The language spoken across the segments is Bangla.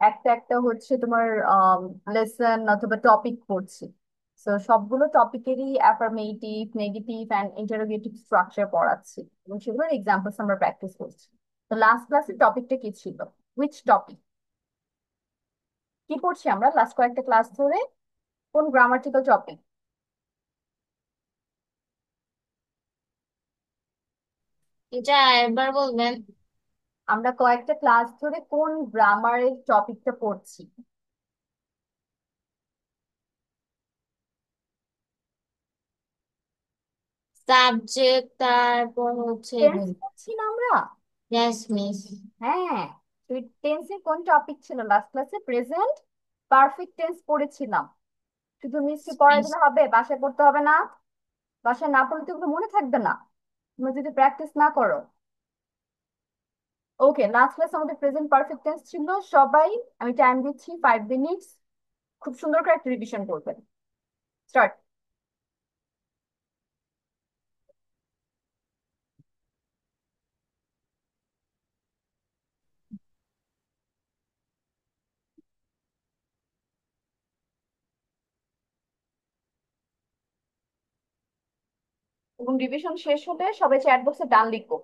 একটা একটা হচ্ছে তোমার লেসন অথবা টপিক পড়ছি। তো সবগুলো টপিকেরই affirmative, negative and interrogative structure পড়াচ্ছি এবং সেগুলোর এক্সাম্পলস আমরা প্র্যাকটিস করছি। তো লাস্ট ক্লাসের টপিকটা কি ছিল? Which topic? কি পড়ছি আমরা লাস্ট কয়েকটা ক্লাস ধরে? কোন গ্রামাটিক্যাল টপিক? এটা একবার বলবেন? আমরা কয়েকটা ক্লাস ধরে কোন গ্রামারের টপিকটা পড়ছি? সাবজেক্ট, তারপর হচ্ছে টেন্স পড়ছি না আমরা? Yes miss. হ্যাঁ। তুই টেন্সের কোন টপিক ছিল লাস্ট ক্লাসে? প্রেজেন্ট পারফেক্ট টেন্স পড়েছিলাম। শুধু মিসকে পড়াই দিলে হবে? বাসায় পড়তে হবে না? বাসায় না পড়লে তো এগুলো মনে থাকবে না তুমি যদি প্র্যাকটিস না করো। ওকে, লাস্ট ক্লাস আমাদের প্রেজেন্ট পারফেক্ট টেন্স ছিল। সবাই, আমি টাইম দিচ্ছি 5 মিনিটস, খুব সুন্দর করে একটা রিভিশন করবেন। স্টার্ট। এবং রিভিশন শেষ হলে সবাই চ্যাট বক্সে ডান লিখবো।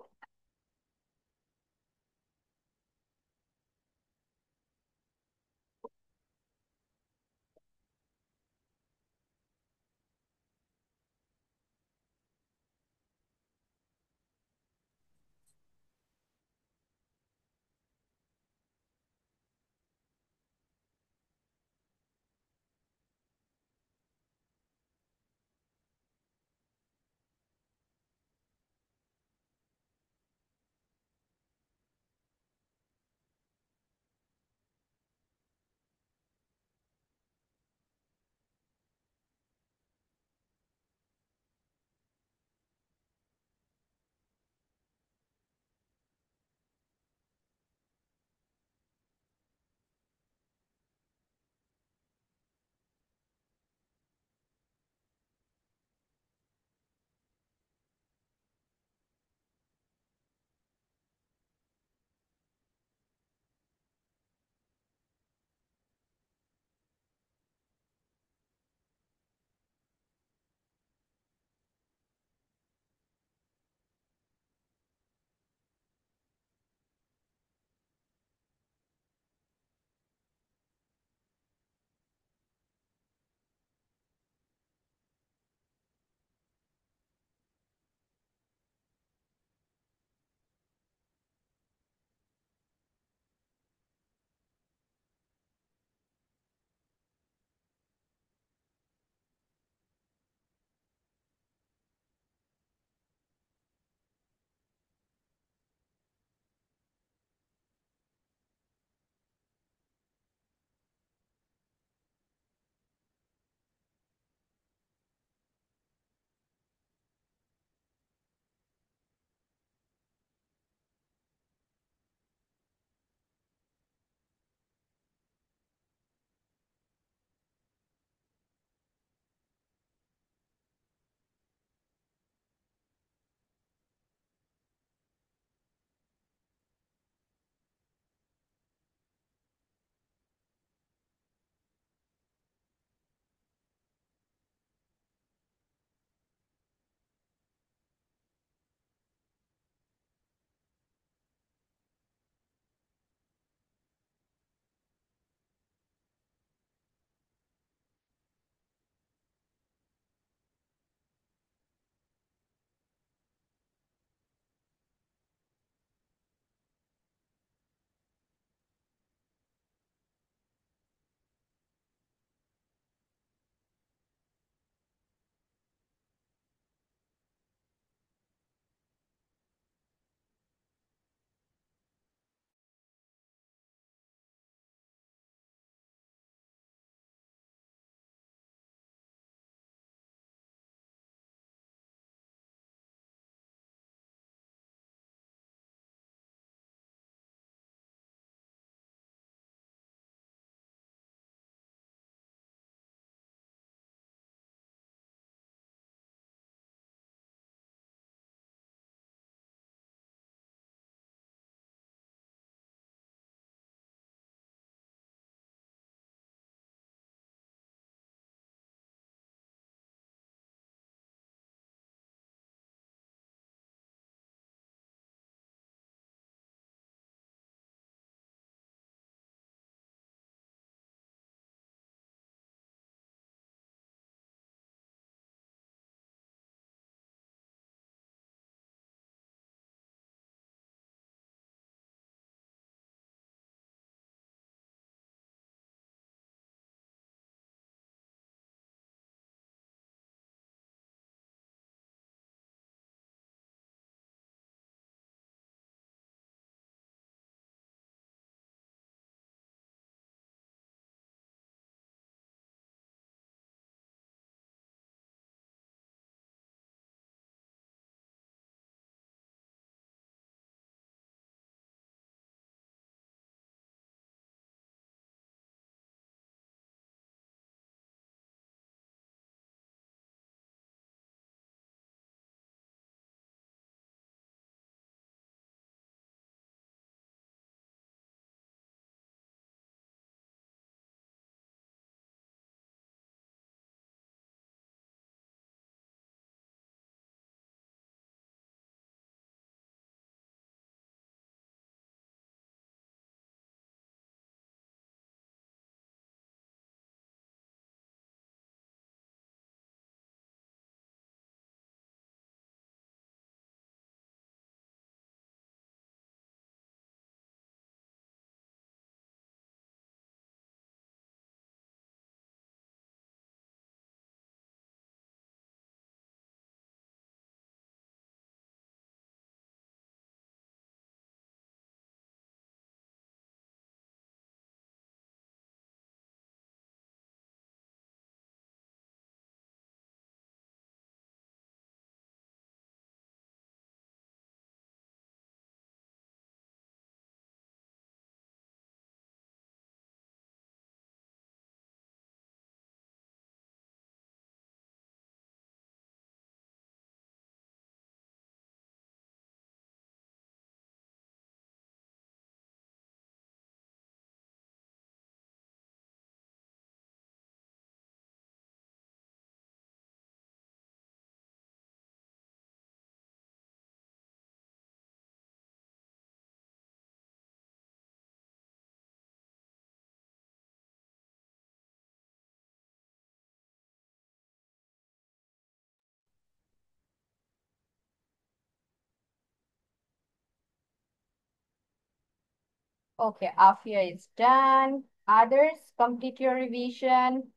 Okay, Afia is done. Others, complete your revision.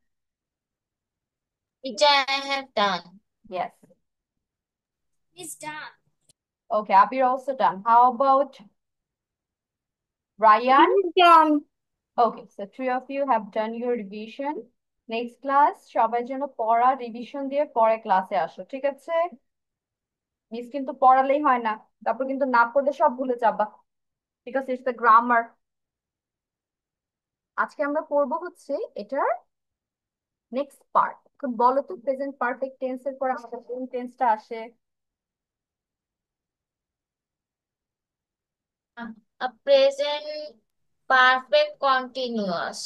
Teacher, I have done. Yes. It's done. Okay, Abir also done. How about Ryan? Done. Okay, so three of you have done your revision. Next class সবাই যেন পড়া রিভিশন দিয়ে পরে ক্লাসে আসো, ঠিক আছে? মিস কিন্তু পড়ালেই হয় না, তারপর কিন্তু না পড়লে সব ভুলে যাবা, ঠিক আছে? It's the grammar. আজকে আমরা পড়বো হচ্ছে এটার নেক্সট পার্ট। বলো তো, প্রেজেন্ট পারফেক্ট টেন্সের পর আমাদের কোন টেন্সটা আসে? A present perfect continuous.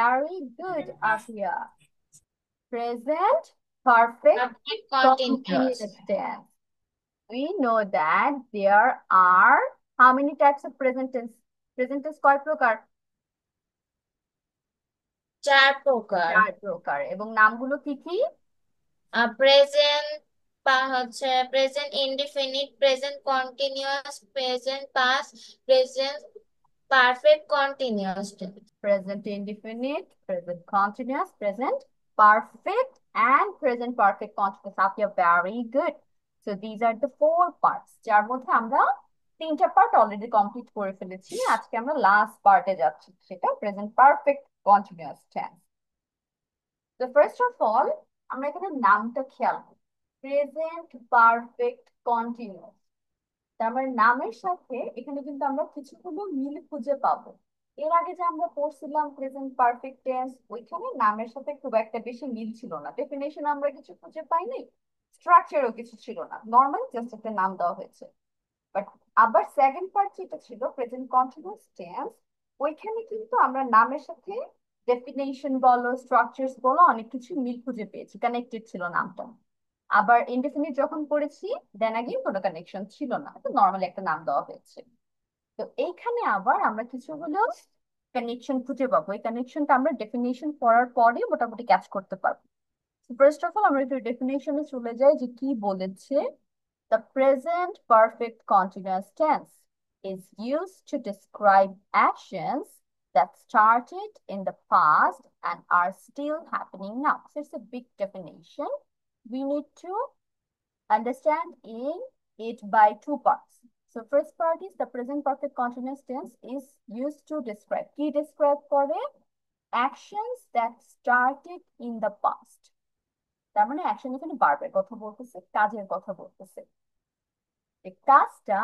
Very good, Afia. Present perfect Perfect continuous continuous. tense. We know that there are how many types of present tense? Present tense কয় প্রকার? চার প্রকার। চার প্রকার। এবং নামগুলো কি কি? প্রেজেন্ট বা হচ্ছে present indefinite, present continuous, present past, present perfect continuous. Present indefinite, present continuous, present perfect, and present perfect continuous. Afia, very good. So these are the four parts, যার মধ্যে আমরা তিনটা পার্ট অলরেডি কমপ্লিট করে ফেলেছি। আজকে আমরা লাস্ট পার্টে যাচ্ছি, সেটা প্রেজেন্ট পারফেক্ট কন্টিনিউয়াস টেন্স। তো ফার্স্ট অফ অল আমরা এখানে নামটা খেয়াল করি, প্রেজেন্ট পারফেক্ট কন্টিনিউয়াস। তার মানে নামের সাথে এখানে কিন্তু আমরা কিছুগুলো মিল খুঁজে পাবো। এর আগে যে আমরা পড়ছিলাম প্রেজেন্ট পারফেক্ট টেন্স, ওইখানে নামের সাথে খুব একটা বেশি মিল ছিল না, ডেফিনেশন আমরা কিছু খুঁজে পাইনি, স্ট্রাকচারও কিছু ছিল না, নর্মাল জাস্ট একটা নাম দেওয়া হয়েছে। বাট আবার সেকেন্ড পার্ট যেটা ছিল প্রেজেন্ট কন্টিনিউয়াস টেন্স, ওইখানে কিন্তু আমরা নামের সাথে ডেফিনেশন বলো স্ট্রাকচারস বলো অনেক কিছু মিল খুঁজে পেয়েছি, কানেক্টেড ছিল নামটা। আবার ইনডেফিনিট যখন পড়েছি দেন আগেইন কোনো কানেকশন ছিল না, তো নর্মালি একটা নাম দেওয়া হয়েছে। তো এইখানে আবার আমরা কিছু হলেও কানেকশন খুঁজে পাবো, এই কানেকশনটা আমরা ডেফিনেশন পড়ার পরে মোটামুটি ক্যাচ করতে পারবো। ফার্স্ট অফ অল আমরা একটু ডেফিনেশনে চলে যাই যে কি বলেছে। The present perfect continuous tense is used to describe actions that started in the past and are still happening now. So it's a big definition. We need to understand in it by two parts. So first part is the present perfect continuous tense is used to describe. Key describe করে actions that started in the past. তার মানে অ্যাকশন এখানে বারবার কথা বলতেছে, কাজের কথা বলতেছে। এই কাজটা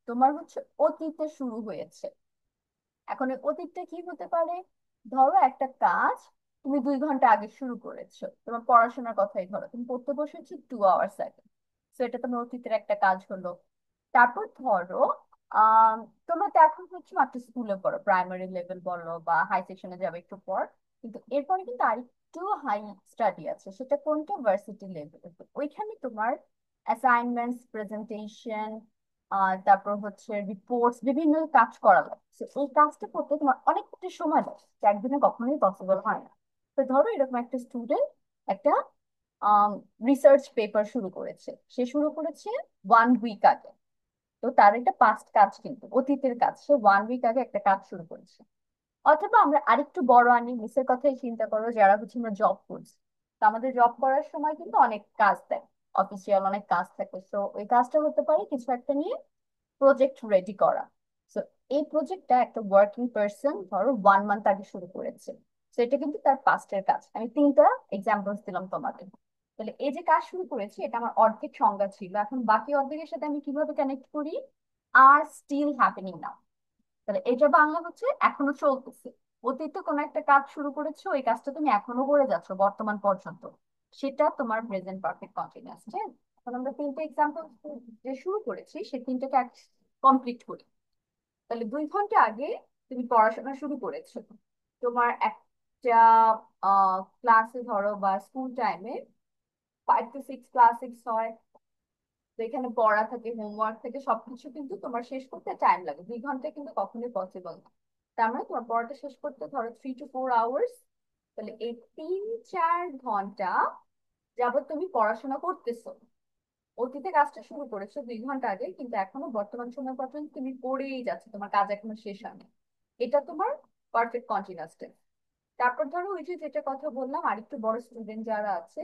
তোমার হচ্ছে অতীতে শুরু হয়েছে। এখন এই অতীতটা কি হতে পারে? ধরো একটা কাজ তুমি 2 ঘন্টা আগে শুরু করেছো, তোমার পড়াশোনার কথাই ধরো, তুমি পড়তে বসেছো 2 আওয়ার্স আগে, তো এটা তোমার অতীতের একটা কাজ হলো। তারপর ধরো আহ তোমরা তো এখন হচ্ছে মাত্র স্কুলে পড়ো, প্রাইমারি লেভেল বলো বা হাই সেকশনে যাবে একটু পর, কিন্তু এরপরে কিন্তু আরেকটু হাই স্টাডি আছে, সেটা কোনটা? Varsity level. ওইখানে তোমার অ্যাসাইনমেন্টস, প্রেজেন্টেশন, তারপর হচ্ছে রিপোর্টস, বিভিন্ন কাজ করা লাগে। So, এই কাজটা করতে তোমার অনেকটা সময় লাগে, যা একদিনে কখনোই পসিবল হয় না। তো ধরো এরকম একটা স্টুডেন্ট একটা রিসার্চ পেপার শুরু করেছে, সে শুরু করেছে 1 উইক আগে। তো তার একটা পাস্ট কাজ, কিন্তু অতীতের কাজ, সে 1 উইক আগে একটা কাজ শুরু করেছে। অথবা আমরা আরেকটু বড় আনি, মিসের কথাই চিন্তা করো, যারা হচ্ছে আমরা জব করছি, তো আমাদের জব করার সময় কিন্তু অনেক কাজ দেয়, অফিসিয়াল অনেক কাজ থাকে। তো ওই কাজটা হতে পারে কিছু একটা নিয়ে প্রজেক্ট রেডি করা। তো এই প্রজেক্টটা একটা ওয়ার্কিং পার্সন ধরো 1 মান্থ আগে শুরু করেছে, তো এটা কিন্তু তার পাস্টের কাজ। আমি তিনটা এক্সাম্পলস দিলাম তোমাকে। তাহলে এই যে কাজ শুরু করেছি, এটা আমার অর্ধেক সংজ্ঞা ছিল, এখন বাকি অর্ধেকের সাথে আমি কিভাবে কানেক্ট করি? আর স্টিল হ্যাপেনিং নাও। তাহলে এটা বাংলা হচ্ছে এখনো চলতেছে। অতীতে কোনো একটা কাজ শুরু করেছো, ওই কাজটা তুমি এখনো করে যাচ্ছ বর্তমান পর্যন্ত, সেটা তোমার প্রেজেন্ট পারফেক্ট কন্টিনিউয়াস টেন্স। এখন আমরা তিনটে এক্সাম্পল যে শুরু করেছি সেই তিনটাকে কমপ্লিট করি। তাহলে 2 ঘন্টা আগে তুমি পড়াশোনা শুরু করেছো, তোমার একটা ক্লাসে ধরো বা স্কুল টাইমে 5 to 6 ক্লাসেস হয়, তো এখানে পড়া থাকে, হোমওয়ার্ক থাকে, সবকিছু কিন্তু তোমার শেষ করতে টাইম লাগে, 2 ঘন্টা কিন্তু কখনোই পসিবল না। তার মানে তোমার পড়াটা শেষ করতে ধরো 3 to 4 আওয়ার্স। তাহলে এই 3-4 ঘন্টা যাবত তুমি পড়াশোনা করতেছো, অতীতে কাজটা শুরু করেছো 2 ঘন্টা আগে, কিন্তু এখনো বর্তমান সময় পর্যন্ত তুমি পড়েই যাচ্ছ, তোমার কাজ এখনো শেষ হয়নি। এটা তোমার পারফেক্ট কন্টিনিউয়াস টেন্স। তারপর ধরো ওই যে যেটা কথা বললাম, আরেকটু বড় স্টুডেন্ট যারা আছে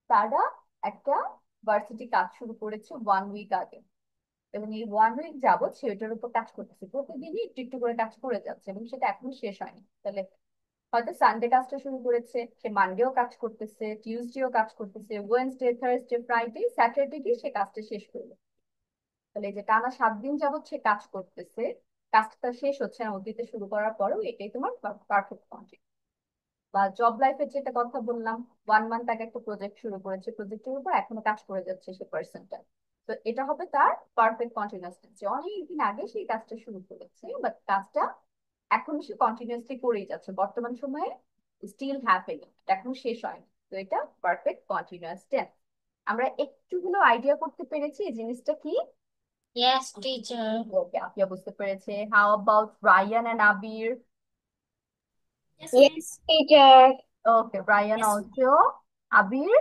তারা একটা ভার্সিটি কাজ শুরু করেছে 1 উইক আগে, এবং এই 1 উইক যাবত সে ওটার উপর কাজ করতেছে, প্রতিদিনই একটু একটু করে কাজ করে যাচ্ছে এবং সেটা এখনো শেষ হয়নি। তাহলে হয়তো সানডে কাজটা শুরু করেছে, সে মানডেও কাজ করতেছে, টিউসডেও কাজ করতেছে, ওয়েডনেসডে থার্সডে ফ্রাইডে স্যাটারডে গিয়ে সে কাজটা শেষ করলো। তাহলে এই যে টানা 7 দিন যাবত সে কাজ করতেছে, কাজটা শেষ হচ্ছে না অতীতে শুরু করার পরেও, এটাই তোমার পারফেক্ট কন্টিনিউয়াস। বা জব লাইফের যেটা কথা বললাম, 1 মান্থ আগে একটা প্রজেক্ট শুরু করেছে, প্রজেক্টের উপর এখনো কাজ করে যাচ্ছে সে পার্সনটা। তো এটা হবে তার পারফেক্ট কন্টিনিউয়াস, যে অনেকদিন আগে সেই কাজটা শুরু করেছে বাট কাজটা এখন সে কন্টিনিউয়াসলি করেই যাচ্ছে, বর্তমান সময়ে স্টিল হ্যাপেনিং, এটা এখন শেষ হয়নি। তো এটা পারফেক্ট কন্টিনিউয়াস টেন্স। আমরা একটুগুলো আইডিয়া করতে পেরেছি এই জিনিসটা কি। Yes, teacher. ওকে, আপিয়া বুঝতে পেরেছে। How about Ryan and Abir? Yes, Miss. Teacher. Okay, Ryan Yes. Also. Abir?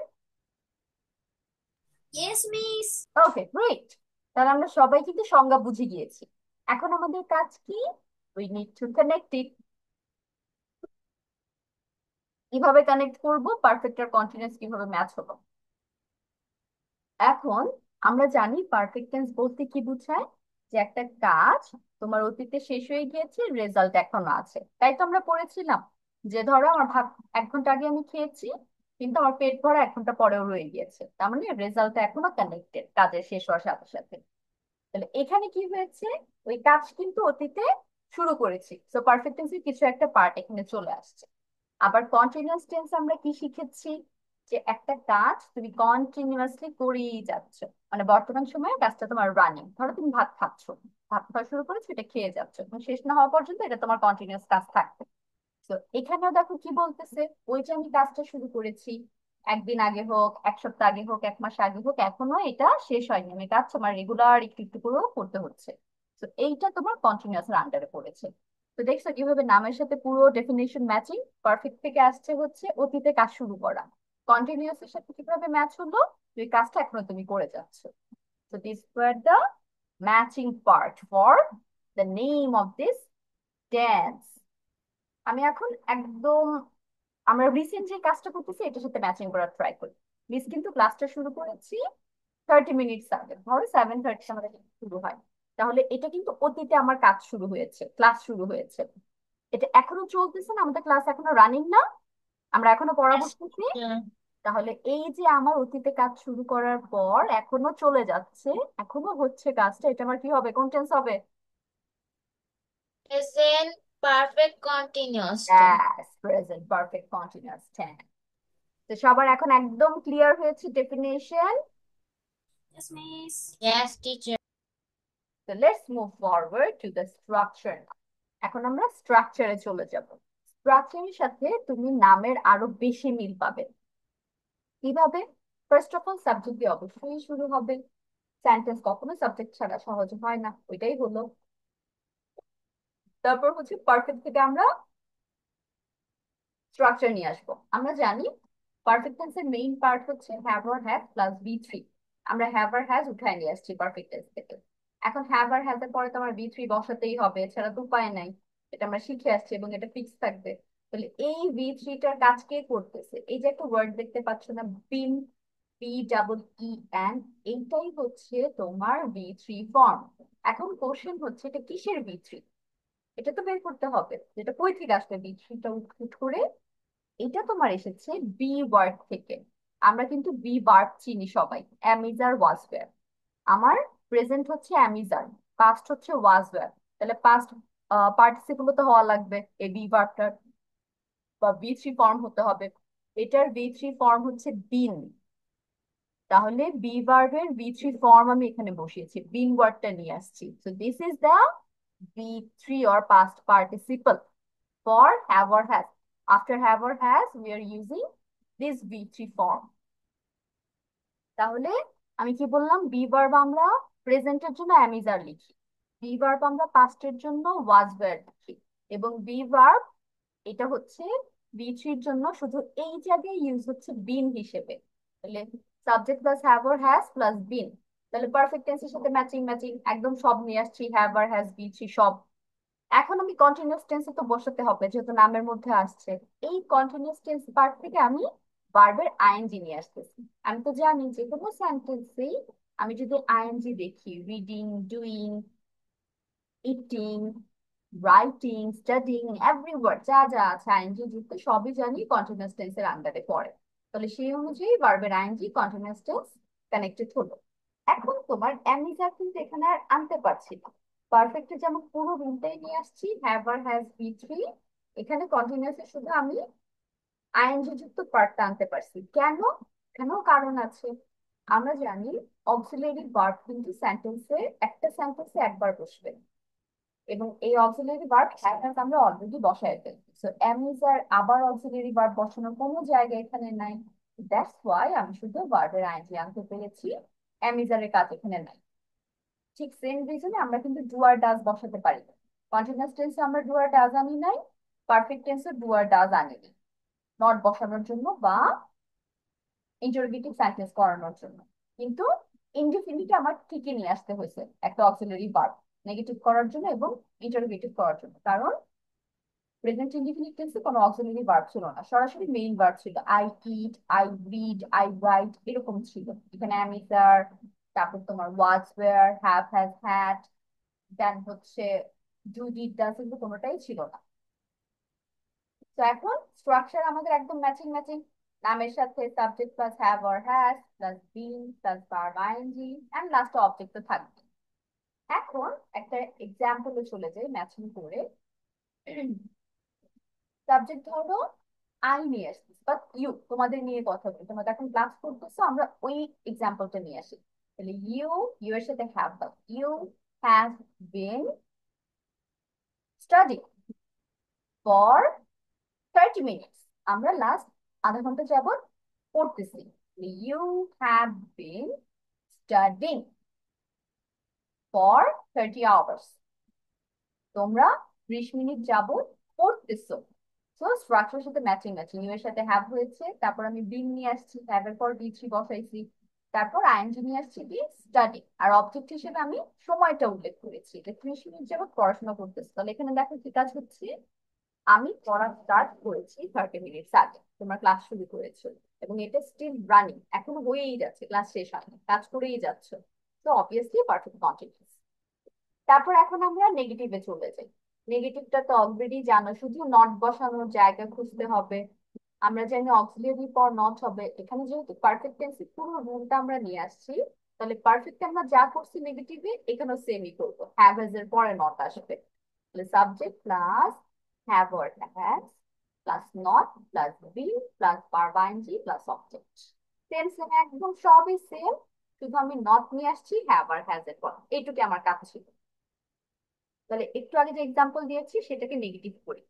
Yes, Miss. Okay, great. তাহলে আমরা সবাই কিন্তু সংজ্ঞা বুঝে গিয়েছি। এখন আমাদের কাজ কি? উই নিড টু কানেক্ট ইট। কিভাবে কানেক্ট করব? পারফেক্ট আর কন্টিনিউয়াস কিভাবে ম্যাচ হলো। এখন আমরা জানি পারফেক্ট টেন্স বলতে কি বোঝায়, যে একটা কাজ তোমার অতীতে শেষ হয়ে গিয়েছে, রেজাল্ট এখনো আছে। তাই তো আমরা পড়েছিলাম যে ধরো আমার ভাত 1 ঘন্টা আগে আমি খেয়েছি, কিন্তু আমার পেট ভরা 1 ঘন্টা পরেও রয়ে গিয়েছে, তার মানে রেজাল্টটা এখনো কানেক্টেড কাজের শেষ হওয়ার সাথে সাথে। তাহলে এখানে কি হয়েছে, ওই কাজ কিন্তু অতীতে শুরু করেছি, তো পারফেক্ট টেন্সের কিছু একটা পার্ট এখানে চলে আসছে। আবার কন্টিনিউয়াস টেন্স আমরা কি শিখেছি, যে একটা কাজ তুমি কন্টিনিউয়াসলি করেই যাচ্ছ, মানে বর্তমান সময়ে কাজটা তোমার রানিং। ধরো তুমি ভাত খাচ্ছ, ভাত খাওয়া শুরু করেছো, এটা খেয়ে যাচ্ছ, এবং শেষ না হওয়া পর্যন্ত এটা তোমার কন্টিনিউয়াস কাজ থাকবে। তো এখানেও দেখো কি বলতেছে, ওই যে আমি কাজটা শুরু করেছি, 1 দিন আগে হোক, 1 সপ্তাহ আগে হোক, 1 মাস আগে হোক, এখনো এটা শেষ হয়নি, আমি কাজ আমার রেগুলার একটু একটু করেও করতে হচ্ছে। তো এইটা তোমার কন্টিনিউয়াস এর আন্ডারে পড়েছে। তো দেখছো কিভাবে নামের সাথে পুরো ডেফিনেশন ম্যাচিং। পারফেক্ট থেকে আসছে হচ্ছে অতীতে কাজ শুরু করা, কন্টিনিউয়াস এর সাথে কিভাবে ম্যাচ হলো, তুই কাজটা এখনো তুমি করে যাচ্ছ। So these were the matching part for the name of this dance. আমি এখন একদম আমরা রিসেন্ট যে কাজটা করতেছি এটার সাথে ম্যাচিং করার ট্রাই করি। মিস কিন্তু ক্লাসটা শুরু করেছি 30 মিনিটস আগে, ধরো 7:30 আমাদের শুরু হয়। তাহলে এটা কিন্তু অতীতে আমার কাজ শুরু হয়েছে, ক্লাস শুরু হয়েছে, এটা এখনো চলতেছে না, আমাদের ক্লাস এখনো রানিং না, আমরা এখনো পড়া Yes, করতেছি। teacher. তাহলে এই যে আমার অতীতে কাজ শুরু করার পর এখনো চলে যাচ্ছে, এখনো হচ্ছে কাজটা, এটা আমার কি হবে, কোন টেন্স হবে? Present perfect continuous tense. ব্যাস, প্রেজেন্ট পারফেক্ট কন্টিনিউয়াস টেন্স। তো সবার এখন একদম ক্লিয়ার হয়েছে definition? Yes, Miss. Yes, teacher. So let's move forward to the structure. এখন আমরা স্ট্রাকচারে চলে যাব। স্ট্রাকচারের সাথে তুমি নামের আরো বেশি মিল পাবে। কিভাবে? ফার্স্ট অফ অল সাবজেক্ট দিয়ে অবশ্যই শুরু হবে, সেন্টেন্স কখনো সাবজেক্ট ছাড়া সহজ হয় না, ওইটাই হলো। তারপর হচ্ছে পারফেক্ট থেকে আমরা স্ট্রাকচার নিয়ে আসবো। আমরা জানি পারফেক্ট টেন্সের মেইন পার্ট হচ্ছে have or have plus be three. আমরা হ্যাভ আর হ্যাজ উঠায় নিয়ে আসছি পারফেক্ট টেন্স থেকে। এখন হ্যাভ আর হ্যাজ এর পরে তো আমার বি3 বসাতেই হবে, এছাড়া তো উপায় নাই, এটা আমরা শিখে আসছি এবং এটা ফিক্স থাকবে। তাহলে এই বি3টার কাজ কে করতেছে? এই যে একটা ওয়ার্ড দেখতে পাচ্ছ না, বিন, PEEN, এইটাই হচ্ছে তোমার বি3 ফর্ম। এখন কোশ্চেন হচ্ছে এটা কিসের বি3, এটা তো বের করতে হবে, যেটা কই থেকে আসবে বি3টা উৎকুট করে। এটা তোমার এসেছে বি ওয়ার্ড থেকে। আমরা কিন্তু বি ভার্ব চিনি সবাই, অ্যামিজার ওয়াজ ওয়্যার। আমার প্রেজেন্ট হচ্ছে অ্যামিজার, পাস্ট হচ্ছে ওয়াজ ওয়্যার, তাহলে পাস্ট পার্টিসিপল তো হওয়া লাগবে এই বি ভার্বটার, বা বি3 ফর্ম হতে হবে। এটার বি3 ফর্ম হচ্ছে বিন, তাহলে বি ভার্বের বি3 ফর্ম আমি এখানে বসিয়েছি, বিন ওয়ার্ডটা নিয়ে আসছি। সো দিস ইজ দ্য বি3 or past participle for have or has. After have or has, we are using this V3 form. তাহলে আমি কি বললাম, বি ভার্ব আমরা প্রেজেন্টের জন্য অ্যামিজার লিখি, বি ভার্ব আমরা পাস্টের জন্য ওয়াজ ওয়্যার লিখি, এবং বি ভার্ব এটা হচ্ছে বি3 জন্য শুধু এই জায়গায় ইউজ হচ্ছে বিন হিসেবে। তাহলে subject plus have or has plus been, তাহলে পারফেক্ট টেন্সের সাথে ম্যাচিং ম্যাচিং একদম সব নিয়ে আসছি, হ্যাভ আর হ্যাজ বি3 সব। এখন আমি কন্টিনিউয়াস টেন্সে তো বসাতে হবে যেহেতু নামের মধ্যে আসছে। এই কন্টিনিউয়াস টেন্স পার্ট থেকে আমি ভার্বের আইএনজি নিয়ে আসতেছি। আমি তো জানি যে কোনো সেন্টেন্সেই আমি যদি আইএনজি দেখি, reading, doing, eating, writing, studying, every word যা যা আছে আইএনজি যুক্ত সবই জানি কন্টিনিউয়াস টেন্সের আন্ডারে পড়ে। তাহলে সেই অনুযায়ী ভার্বের আইএনজি কন্টিনিউয়াস টেন্স কানেক্টেড হলো। এখন তোমার অ্যামিজার কিন্তু এখানে আর আনতে পারছি না। পারফেক্টে যেমন পুরো রুলটাই নিয়ে আসছি, হ্যাভ আর হ্যাজ বি থ্রি, এখানে কন্টিনিউয়াসে শুধু আমি আইএনজি যুক্ত পার্টটা আনতে পারছি। কেন? কেন কারণ আছে। আমরা জানি অক্সিলারি ভার্ব কিন্তু সেন্টেন্সে একটা সেন্টেন্সে একবার বসবে, এবং এই অক্সিলারি ভার্ব হ্যাভ আমরা অলরেডি বসায় ফেলছি। সো এম ইজ আর আবার অক্সিলারি ভার্ব বসানোর কোনো জায়গা এখানে নাই। দ্যাটস ওয়াই আমি শুধু ভার্বের আইএনজি আনতে পেরেছি, এম ইজ এর কাজ এখানে নাই। ঠিক সেম রিজনে আমরা কিন্তু ডু আর ডাজ বসাতে পারি। কন্টিনিউয়াস টেন্সে আমরা ডু আর ডাজ আনি নাই, পারফেক্ট টেন্সে ডু আর ডাজ আনিনি, নট বসানোর জন্য বা ইন্টারোগেটিভ সেন্টেন্স করানোর জন্য। কিন্তু ইনডিফিনিটে আমার ঠিকই নিয়ে আসতে হয়েছে একটা অক্সিলারি ভার্ব, নেগেটিভ করার জন্য এবং ইন্টারোগেটিভ করার জন্য। কারণ প্রেজেন্ট ইনডিফিনিট টেন্সে কোনো অক্সিলারি ভার্ব ছিল না, সরাসরি মেইন ভার্ব ছিল। I eat, I read, I right এরকম ছিল। এখানে am is are, তারপর তোমার was were, have has had, দেন হচ্ছে ডু ডিড ডাজ, এগুলো কোনোটাই ছিল না। তো এখন স্ট্রাকচার আমাদের একদম ম্যাচিং ম্যাচিং। নামের সাথে subject plus have or has plus being plus verb ING and last object তো থাকবে। এখন একটা এক্সাম্পলে চলে যাই ম্যাচিং করে। সাবজেক্ট ধরো আই নিয়ে আসছি, বাট ইউ তোমাদের নিয়ে কথা বলি, তোমরা এখন ক্লাস করতেছো, আমরা ওই এক্সাম্পলটা নিয়ে আসি। তাহলে ইউ, ইউ এর সাথে হ্যাভ দাও, you have been study for 30 minutes. আমরা লাস্ট আধা ঘন্টা যাবত পড়তেছি। You have been studying for 30 hours. তোমরা 30 মিনিট যাবত পড়তেছো। তো স্ট্রাকচারের সাথে ম্যাচিং ম্যাচিং, ইউ এর সাথে হ্যাভ হয়েছে, তারপর আমি বিন নিয়ে আসছি, হ্যাভ এর পর বি থ্রি বসাইছি, তারপর আইএনজি নিয়ে আসছি কি স্টাডি, আর অবজেক্ট হিসেবে আমি সময়টা উল্লেখ করেছি যে 30 মিনিট যাবত পড়াশোনা করতেছি। তাহলে এখানে দেখো কি কাজ হচ্ছে, আমি পড়া স্টার্ট করেছি 30 মিনিটস আগে, তোমরা ক্লাস শুরু করেছো এবং এটা স্টিল রানিং, এখনো হয়েই যাচ্ছে, ক্লাস শেষ হয়নি, কাজ করেই যাচ্ছে। তো অবভিয়াসলি পারফেক্ট কন্টিনিউয়াস। তারপর এখন আমরা নেগেটিভে চলে যাই। নেগেটিভটা তো অলরেডি জানো, শুধু নট বসানোর জায়গা খুঁজতে হবে। আমরা জানি অক্সিলিয়ারি পর নট হবে, এখানে যেহেতু পারফেক্ট টেন্সে পুরো রুলটা আমরা নিয়ে আসছি, তাহলে পারফেক্ট আমরা যা করছি নেগেটিভে এখানেও সেমই করবো, হ্যাভ হ্যাজ এর পরে নট আসবে। তাহলে subject plus have or has plus not plus be plus verb ING plus object. Same same একদম সবই সেম, শুধু আমি নট নিয়ে আসছি হ্যাভ আর হ্যাজ এর পর, এইটুকু আমার কাজ ছিল। তাহলে একটু আগে যে এক্সাম্পল দিয়েছি সেটাকে নেগেটিভ করি।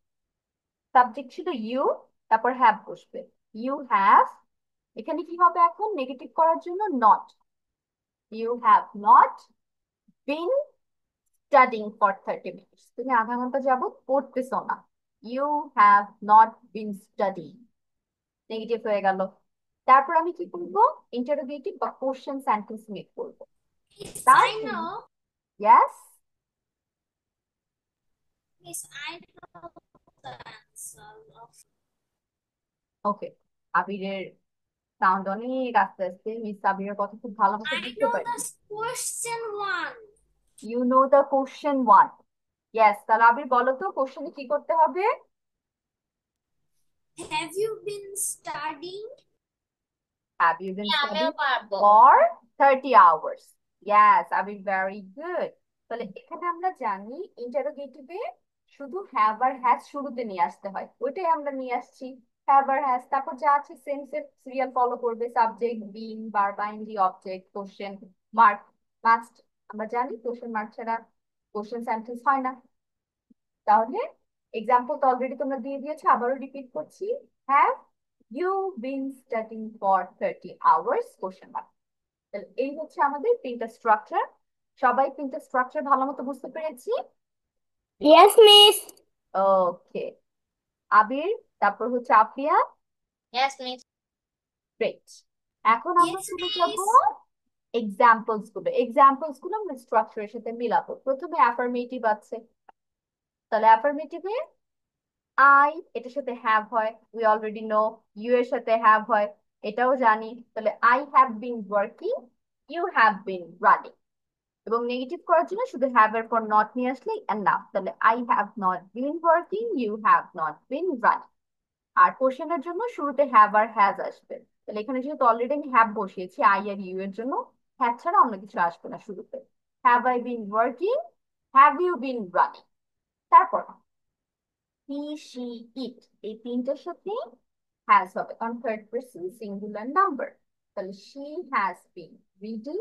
সাবজেক্ট ছিল ইউ, তারপর হ্যাভ বসবে, ইউ হ্যাভ, এখানে কি হবে এখন নেগেটিভ করার জন্য not, you have not been studying for 30 minutes, তুমি আধা ঘন্টা যাবত পড়তেছো না, you have not been studying, negative হয়ে গেল। তারপর আমি কি করবো, ইন্টারোগেটিভ বা কোশ্চেন সেন্টেন্স মেক করবো। Miss, তার I জন্য know. Yes, Miss, I know the answer of. Okay, আবিরের সাউন্ড অনেক আস্তে আস্তে, মিস সাবিরের কথা খুব ভালো মতো I বুঝতে know পারি। the question one. You know the question one, yes, তাহলে আবির বলো তো কোশ্চেনে কি করতে হবে। Have you been studying? Have you been হ্যাঁ, স্টাডিং আমিও পারবো। For 30 hours. Yes Abir, very good. তাহলে এখানে আমরা জানি ইন্টারোগেটিভে শুধু হ্যাভ আর হ্যাজ শুরুতে নিয়ে আসতে হয়, ওইটাই আমরা নিয়ে আসছি, হ্যাভ আর হ্যাজ, তারপর যা আছে সেম সেম সিরিয়াল ফলো করবে, subject being verb ING object question mark must. আমরা জানি কোশ্চেন মার্ক ছাড়া কোশ্চেন সেন্টেন্স হয় না। তাহলে এক্সাম্পল তো অলরেডি তোমরা দিয়ে দিয়েছো, আবারও রিপিট করছি, have you been studying for 30 hours question mark. তাহলে এই হচ্ছে আমাদের তিনটা স্ট্রাকচার। সবাই তিনটা স্ট্রাকচার ভালো মতো বুঝতে পেরেছি? Yes, Miss. ওকে, আবির, তারপর হচ্ছে আফিয়া, ইয়েস মিস। গ্রেট। এখন আমরা Yes, চলে যাবো Miss. এক্সাম্পলস গুলো, এক্সাম্পলস গুলো আমরা স্ট্রাকচারের সাথে মিলাবো। প্রথমে অ্যাফার্মেটিভ আছে, তাহলে অ্যাফার্মেটিভে আই এটার সাথে হ্যাভ হয়, উই অলরেডি নো। ইউ এর সাথে হ্যাভ হয়, এটাও জানি। তাহলে I have been working, you have been running. এবং নেগেটিভ করার জন্য শুধু হ্যাভ এর পর নট নিয়ে আসলেই এনাফ। তাহলে I have not been working, you have not been running. আর কোশ্চেনের জন্য শুরুতে হ্যাভ আর হ্যাজ আসবে। তাহলে এখানে যেহেতু অলরেডি আমি হ্যাভ বসিয়েছি আই আর ইউ এর জন্য, হ্যাভ ছাড়া অন্য কিছু আসবে না শুরুতে। Have I been working, have you been running. তারপর হি, শি, ইট, এই তিনটার সাথে হ্যাজ হবে, কারণ থার্ড পার্সন সিঙ্গুলার নাম্বার। তাহলে she has been reading,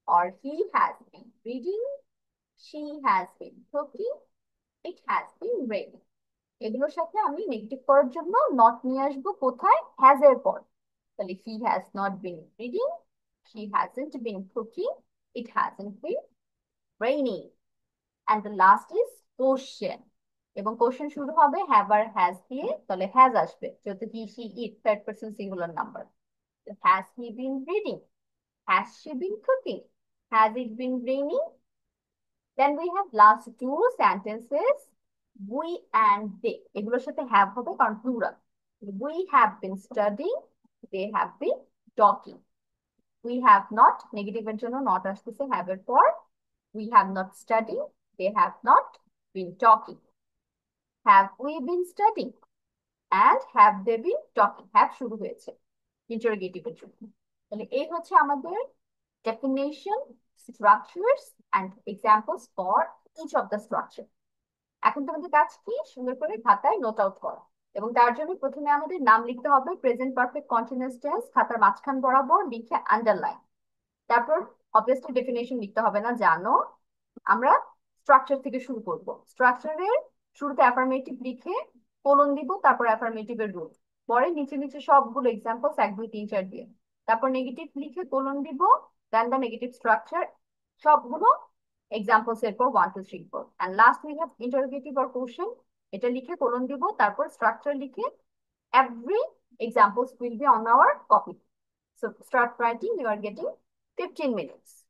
or he has been reading, she has been cooking, it has been raining। এগুলোর সাথে আমি নেগেটিভ করার জন্য নট নিয়ে আসবো কোথায়, হ্যাজ এর পর। তাহলে he has not been reading, she hasn't been cooking, it hasn't been raining। and the last is question। এবং কোশ্চেন শুরু হবে হ্যাভ আর হ্যাজ দিয়ে, তাহলে হ্যাজ আসবে যেহেতু he, she, it third person singular number. Has he been reading, has she been cooking, has it been raining. Then we have last two sentences, we and they, এগুলোর সাথে have হবে কারণ plural। We have been studying, they have been talking। We have not, negative এর জন্য not আসতেছে have এর পর। We have not studied, they have not been talking। Have we been studying and have they been talking, have শুরু হয়েছে ইন্টারোগেটিভ এর জন্য। তাহলে এই হচ্ছে আমাদের definition, structures and examples for each of the structure। এখন তোমাদের কাজ কি, সুন্দর করে খাতায় নোট আউট করা। এবং তার জন্য প্রথমে আমাদের নাম লিখতে হবে, প্রেজেন্ট পারফেক্ট কন্টিনিউয়াস টেন্স খাতার মাঝখান বরাবর লিখে আন্ডারলাইন। তারপর অবভিয়াসলি ডেফিনেশন লিখতে হবে না, জানো। আমরা স্ট্রাকচার থেকে শুরু করব। স্ট্রাকচারের শুরুতে অ্যাফার্মেটিভ লিখে কোলন দিব, তারপর অ্যাফার্মেটিভের রুট, পরে নিচে নিচে সবগুলো এক্সাম্পলস 1 2 3 4 দিয়ে, তারপর নেগেটিভ লিখে কোলন দিব, দেন দ্য নেগেটিভ স্ট্রাকচার সবগুলো এক্সাম্পলস এর পর 1 2 3 4, and last we have interrogative or question, এটা লিখে কোলন দিব, তারপর স্ট্রাকচার লিখে every examples will be on our copy। So start writing, you are getting 15 minutes।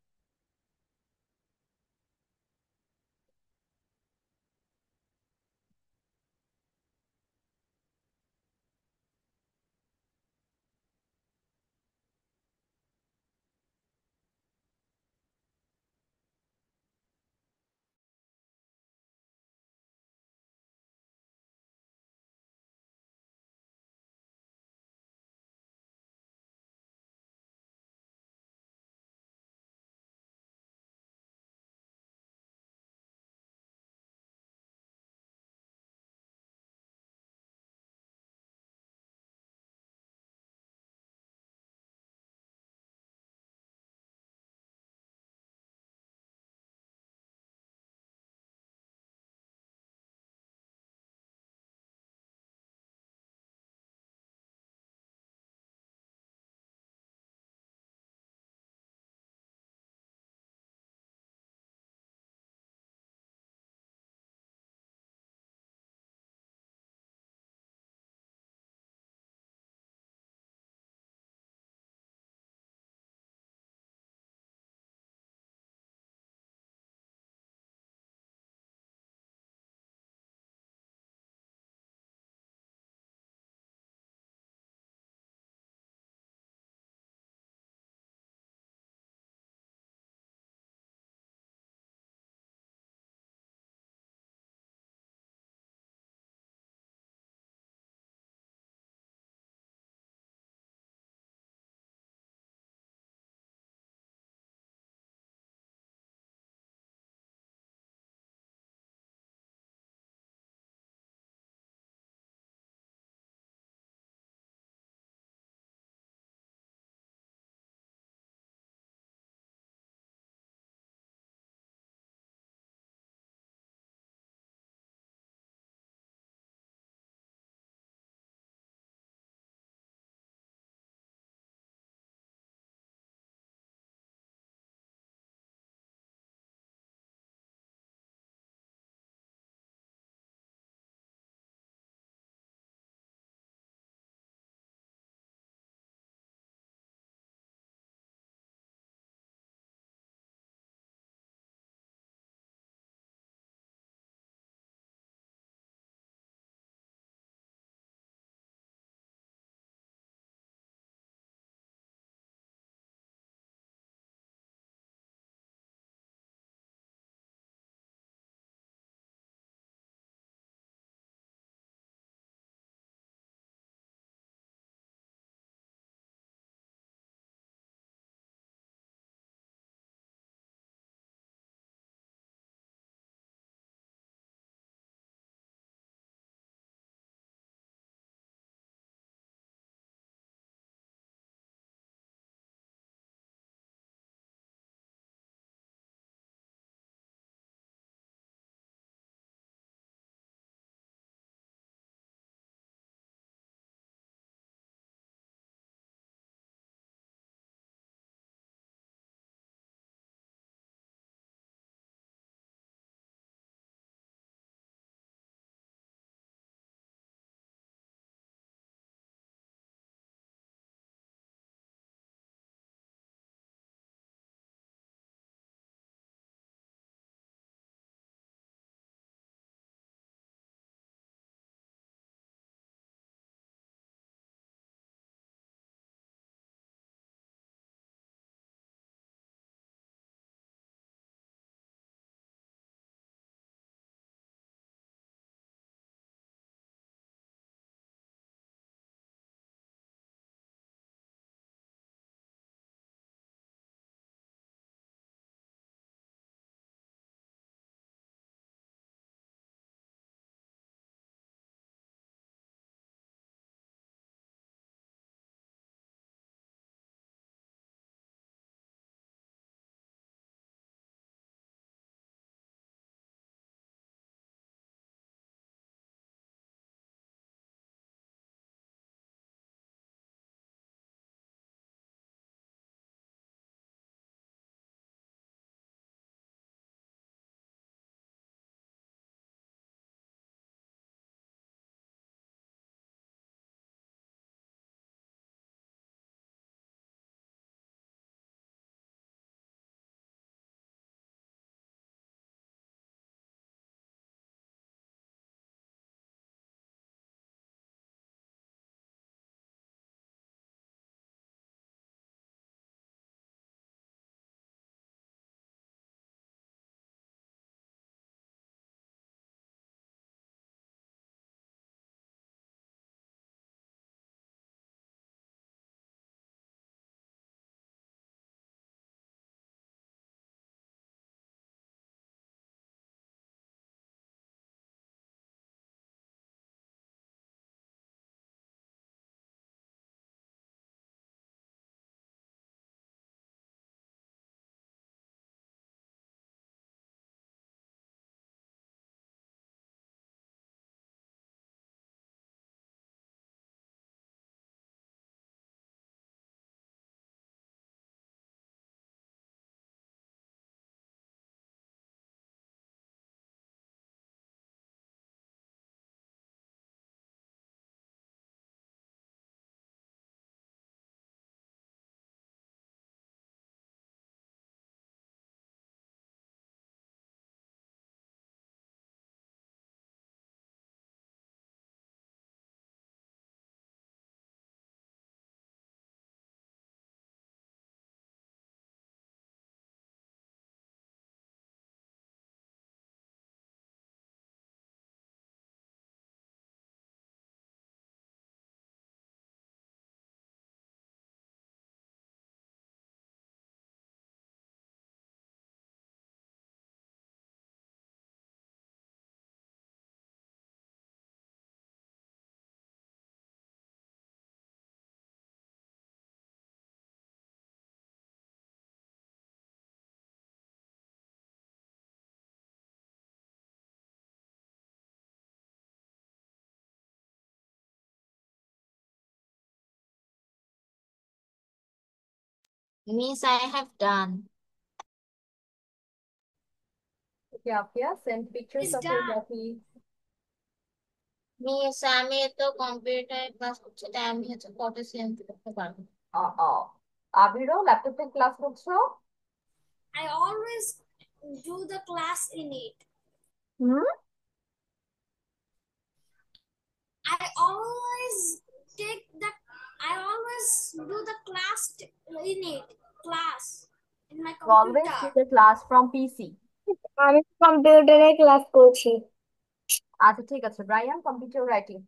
Miss, I have done. Okay, Afia, send pictures It's of your done. copy. Miss আমি তো কম্পিউটার ক্লাস করছি তাই আমি ফটো সেন্ড করতে পারবো। আবিরও ল্যাপটপে ক্লাস করছো? I always do the class in it. Hmm. I always take the. I always do the class in it. Class in my You always computer. do the class from PC. আমি কম্পিউটারে ক্লাস করছি। আচ্ছা ঠিক আছে, Brian computer writing.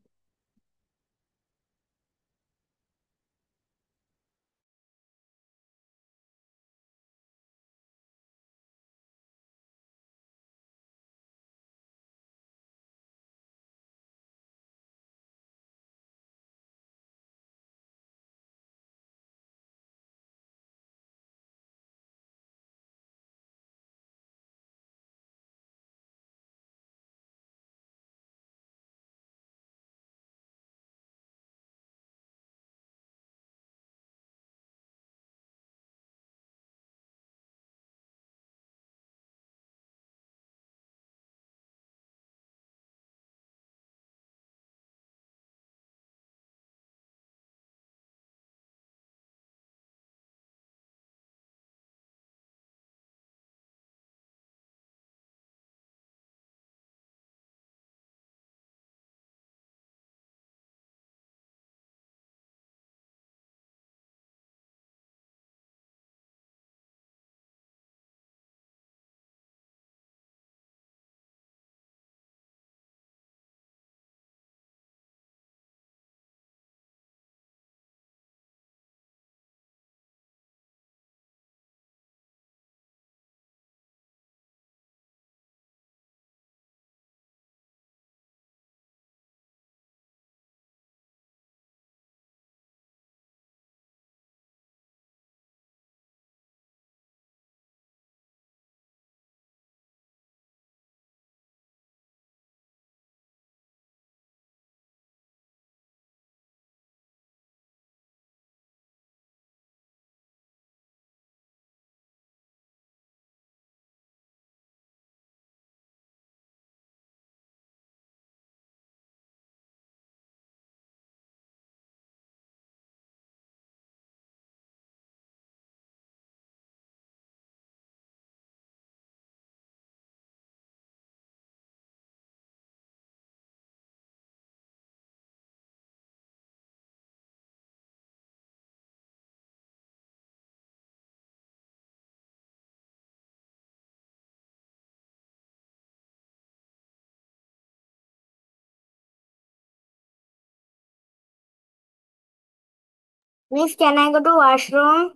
Miss, can I go to washroom?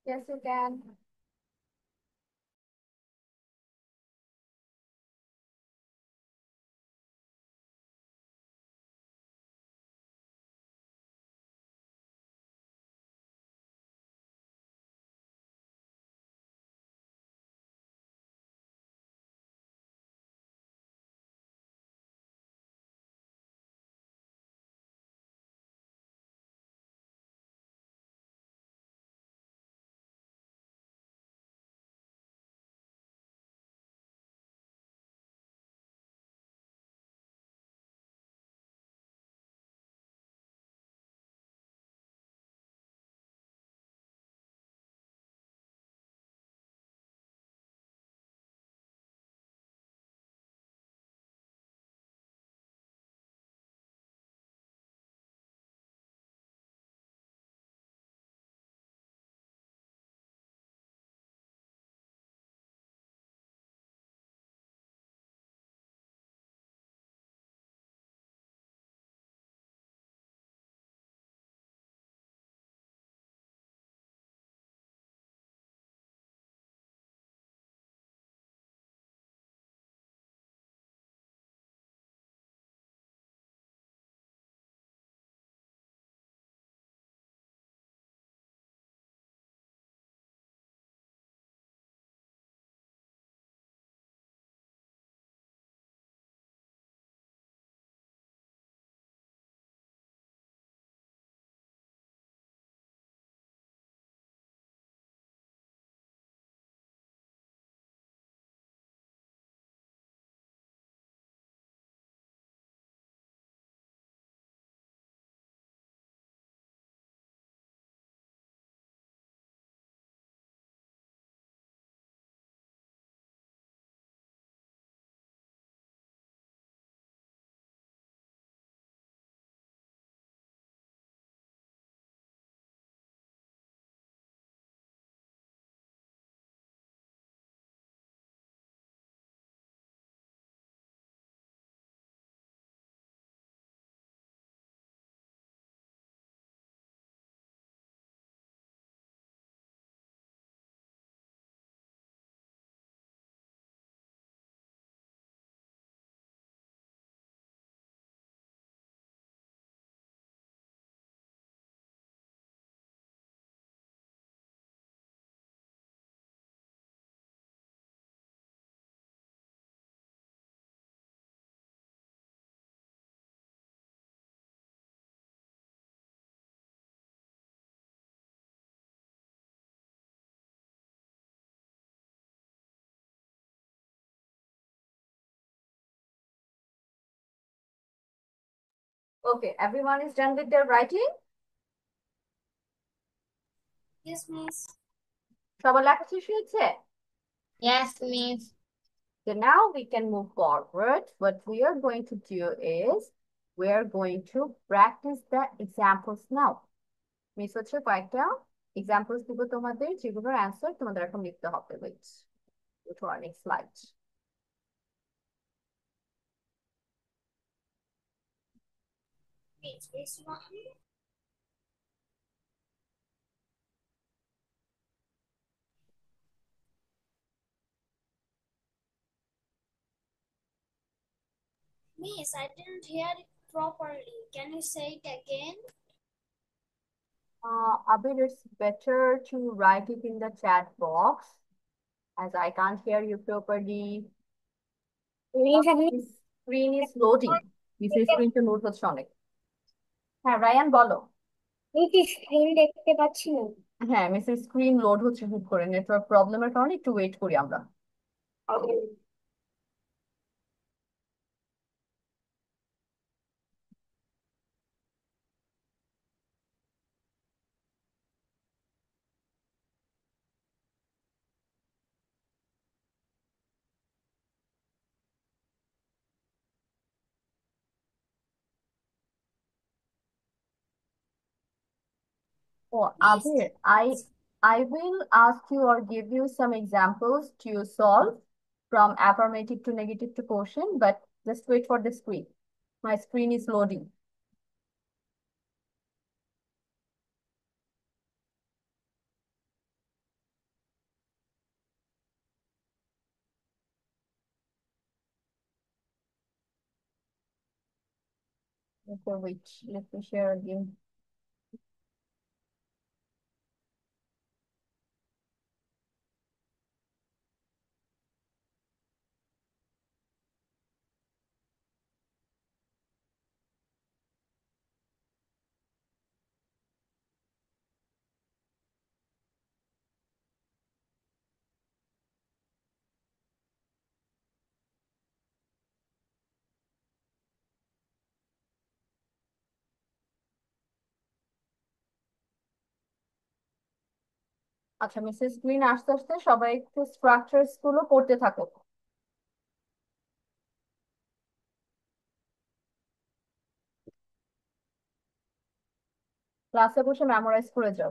Yes, you can. Okay, everyone is done with their writing? Yes, miss. সবার লেখা শেষ হয়েছে? Yes, miss. So now we can move forward. What we are going to do is we are going to practice the examples now. Miss হচ্ছে কয়েকটা এক্সাম্পলস দিব তোমাদের, যেগুলোর অ্যান্সার তোমাদের এখন লিখতে হবে। Wait, go to our next slide. Miss, this one. Miss, I didn't hear it properly. Can you say it again? Abir, it's better to write it in the chat box as I can't hear you properly. Miss আপনি Screen is loading. মিসের স্ক্রিনটা লোড হচ্ছে অনেক। হ্যাঁ রায়ান বলো। কি স্ক্রিন দেখতে পাচ্ছি না। হ্যাঁ মিসের স্ক্রিন লোড হচ্ছে হুট করে, নেটওয়ার্ক প্রবলেমের কারণে একটু ওয়েট করি আমরা। Oh, Miss, Abir, I will ask you or give you some examples to solve from affirmative to negative to quotient, but just wait for the screen. My screen is loading. Okay, wait, let me share again. আচ্ছা মিসেস স্ক্রিন আস্তে আস্তে সবাই একটু স্ট্রাকচারস গুলো পড়তে থাকো। ক্লাসে বসে মেমোরাইজ করে যাও।